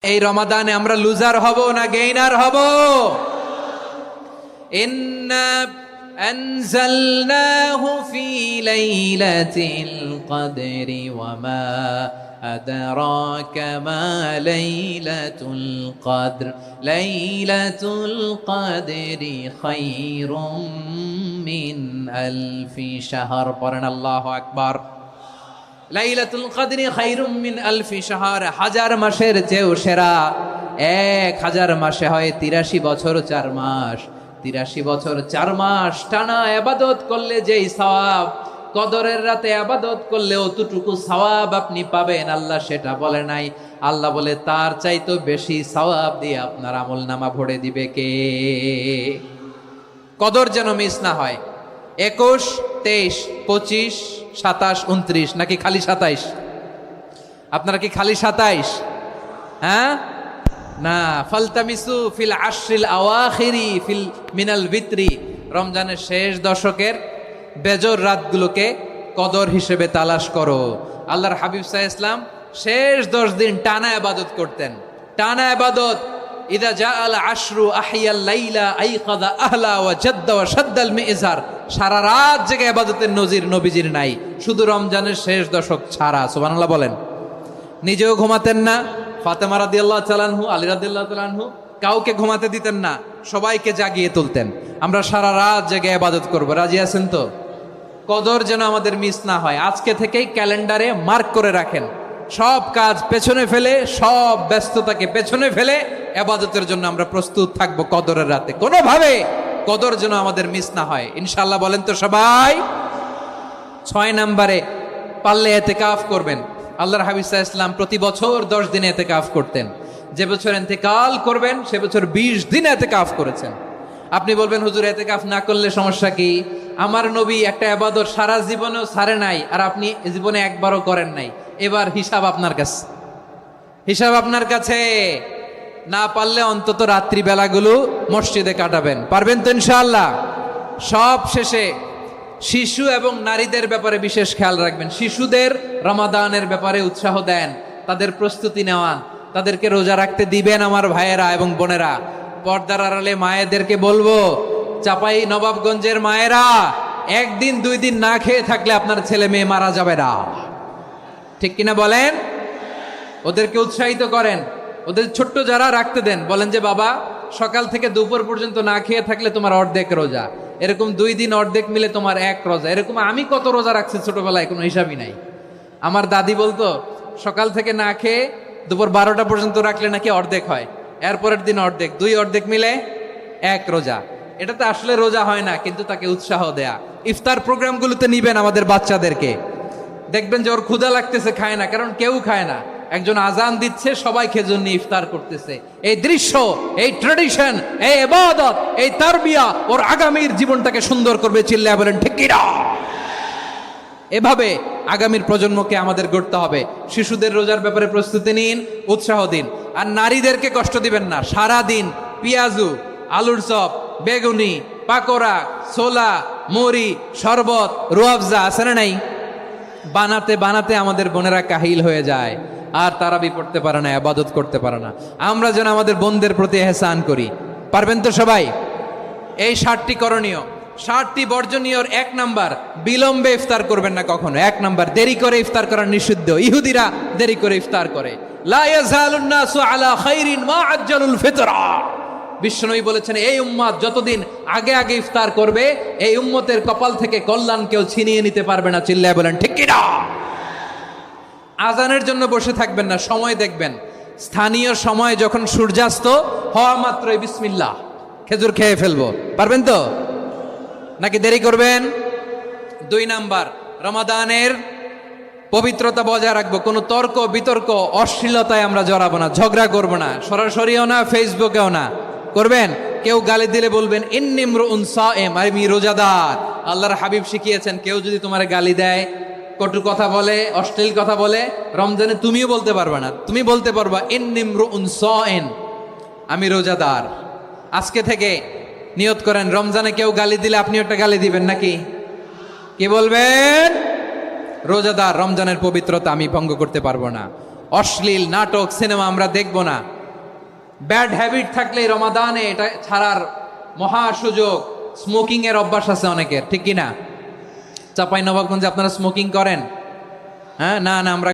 এই রমাদানে আমরা লুজার হব না গেইনার হব? ইন্না আনজালনাহু ফি লাইলাতিল কদরি ওয়া মা আদরাকা মা লাইলাতুল কদর লাইলাতুল কদরি খায়রুম মিন আলফি শাহর। পড়েন আল্লাহু আকবার। লাইলাতুল কদরি খায়রুম মিন আলফি শাহর, হাজার মাসের চেয়েও সেরা। 1000 মাসে হয় 83 বছর 4 মাস। 83 বছর 4 মাস টানা ইবাদত করলে যেই সওয়াব, কদরের রাতে ইবাদত করলে অতটুকু সওয়াব আপনি পাবেন, আল্লাহ সেটা বলে নাই। আল্লাহ বলে তার চাইতো বেশি সওয়াব দিয়ে আপনার আমলনামা ভরে দিবে কে? কদর যেন মিস না হয়। 21, 23, 25, 27, 29 নাকি খালি 27? আপনারা কি খালি 27? হ্যাঁ না, ফালতামিসু ফিল আশরিল আওয়াখিরি ফিল মিনাল ভিতরি, রমজানের শেষ দশকের বেজর রাতগুলোকে কদর হিসেবে তালাশ করো। আল্লাহর হাবিব সাল্লাল্লাহু আলাইহি ওয়াসাল্লাম শেষ 10 দিন টানা ইবাদত করতেন, টানা ইবাদত। ইদা জাআল আশরু আহিয়াল লাইলা আইকাদা আহলা ওয়া জাদ্দা ওয়া শাদ্দাল মিজার। সারা রাত জেগে ইবাদতের নজির নবীজির নাই, শুধু রমজানের শেষ দশক ছাড়া। সুবহানাল্লাহ বলেন। নিজেও ঘুমাতেন না, ফাতেমা রাদিয়াল্লাহু তাআলা আনহু, আলী রাদিয়াল্লাহু তাআলা আনহু কাউকে ঘুমাতে দিতেন না, সবাইকে জাগিয়ে তুলতেন। আমরা সারা রাত জেগে ইবাদত করব, রাজি আছেন তো? কদর যেন আমাদের মিস না হয়। আজকে থেকেই ক্যালেন্ডারে মার্ক করে রাখেন, সব কাজ পেছনে ফেলে, সব ব্যস্ততাকে পেছনে ফেলে ইবাদতের জন্য আমরা প্রস্তুত থাকবো কদরের রাতে। কোনোভাবে কদর যেন আমাদের মিস না হয়, ইনশাআল্লাহ। বলেন তো সবাই? 6 নম্বরে পারলে ইতিকাফ করবেন। আল্লাহর হাবিব সাল্লাল্লাহু আলাইহি ওয়াসাল্লাম প্রতি বছর 10 দিন ইতিকাফ করতেন। যে বছর ইন্তেকাল করবেন সে বছর 20 দিন ইতিকাফ করেছেন। আপনি বলবেন হুজুর ইতিকাফ না করলে সমস্যা কি? আমার নবী একটা ইবাদত সারা জীবনেও ছাড়ে নাই, আর আপনি জীবনে একবারও করেন নাই। এবার হিসাব আপনার কাছে, হিসাব আপনার কাছে। না পারলে অন্তত রাত্রি বেলাগুলো মসজিদে কাটাবেন। পারবেন তো ইনশাআল্লাহ? সব শেষে শিশু এবং নারীদের ব্যাপারে বিশেষ খেয়াল রাখবেন। শিশুদের রমাদানের ব্যাপারে উৎসাহ দেন, তাদের প্রস্তুতি নেওয়ান, তাদেরকে রোজা রাখতে দিবেন। আমার ভাইয়েরা এবং বোনেরা, পর্দার আড়ালে মায়েদেরকে বলবো, চাপাই নবাবগঞ্জের মায়েরা, 1 দিন 2 দিন না খেয়ে থাকলে আপনার ছেলে মেয়ে মারা যাবে না। ঠিক কিনা বলেন? ওদেরকে উৎসাহিত করেন। ওদের ছোট্ট যারা রাখতে দেন, বলেন যে বাবা সকাল থেকে দুপুর পর্যন্ত না খেয়ে থাকলে তোমার অর্ধেক রোজা। এরকম 2 দিন অর্ধেক মিলে তোমার 1 রোজা। এরকম আমি কত রোজা রাখছি ছোটবেলায়, কোনো হিসাবই নাই। আমার দাদি বলতো সকাল থেকে না খেয়ে দুপুর 12টা পর্যন্ত রাখলে নাকি অর্ধেক হয়, এরপরের দিন অর্ধেক, 2 অর্ধেক মিলে 1 রোজা। এটা তো আসলে রোজা হয় না, কিন্তু তাকে উৎসাহ দেয়া। ইফতার প্রোগ্রামগুলোতে নিবেন আমাদের বাচ্চাদেরকে, দেখবেন যে ওর ক্ষুধা লাগতেছে, খায় না, কারণ কেউ খায় না। একজন আজান দিচ্ছে, সবাই খেজুর নিয়ে ইফতার করতেছে। এই দৃশ্য, এই ট্র্যাডিশন, এই ইবাদত, এই তারবিয়া ওর আগামীর জীবনটাকে সুন্দর করবে। চিল্লায়া বলেন ঠিক কি না? এভাবে আগামীর প্রজন্মকে আমাদের গড়তে হবে। শিশুদের রোজার ব্যাপারে প্রস্তুতি নিন, উৎসাহ দিন। আর নারীদেরকে কষ্ট দিবেন না। সারা দিন পেঁয়াজু, আলুর চপ, বেগুনি, পাকোড়া, ছোলা, মুড়ি, শরবত, রুয়াবজা আছে না নাই? বানাতে বানাতে আমাদের বোনেরা কাহিল হয়ে যায়, আর তারাবি পড়তে পারে না, ইবাদত করতে পারে না। আমরা যেন আমাদের বোনদের প্রতি ইহসান করি। পারবেন তো সবাই? এই 7টি করণীয়, 7টি বর্জনীয়র 1 নাম্বার, বিলম্বে ইফতার করবেন না কখনো। 1 নাম্বার, দেরি করে ইফতার করা নিষিদ্ধ। ইহুদিরা দেরি করে ইফতার করে। লা ইয়াজালুন নাসু আলা খাইরিন মা আজ্জালুল ফিতরা। বিশ্বনবী বলেছেন, এই উম্মত যতদিন আগে আগে ইফতার করবে, এই উম্মতের কপাল থেকে কল্যাণ কেউ ছিনিয়ে নিতে পারবে না। চিল্লায় বলেন ঠিক কি না? আজানের জন্য বসে থাকবেন না, সময় দেখবেন। স্থানীয় সময় যখন সূর্যাস্ত হওয়া মাত্রই বিসমিল্লাহ, খেজুর খেয়ে ফেলবো। পারবেন তো নাকি দেরি করবেন? 2 নাম্বার, রমাদানের পবিত্রতা বজায় রাখবো। কোনো তর্ক বিতর্ক অশ্লীলতায় আমরা জড়াবো না, ঝগড়া করবো না, সরাসরিও না, ফেসবুকেও না। করবেন? কেউ গালি দিলে বলবেন ইন্নিমরুউন সায়েম, আমি রোজাদার। আল্লাহর হাবিব শিখিয়েছেন, কেউ যদি তোমার গালি দেয়, কটু কথা বলে, অশ্লীল কথা বলে, রমজানে তুমিও বলতে পারবে না। তুমি বলতে পারবা ইন্নিমরুউন সায়েম, আমি রোজাদার। আজকে থেকে নিয়ত করেন, রমজানে কেউ গালি দিলে আপনি একটা গালি দিবেন নাকি? কি বলবেন? রোজাদার, রমজানের পবিত্রতা আমি ভঙ্গ করতে পারবো না। অশ্লীল নাটক সিনেমা আমরা দেখব না। ব্যাড হ্যাবিট থাকলে রমাদানে এটা ছাড়ার মহা সুযোগ। স্মোকিং এর অভ্যাস আছে অনেকের, ঠিক কিনা? চাঁপাই নবাবগঞ্জে আপনারা স্মোকিং করেন? হ্যাঁ, না না আমরা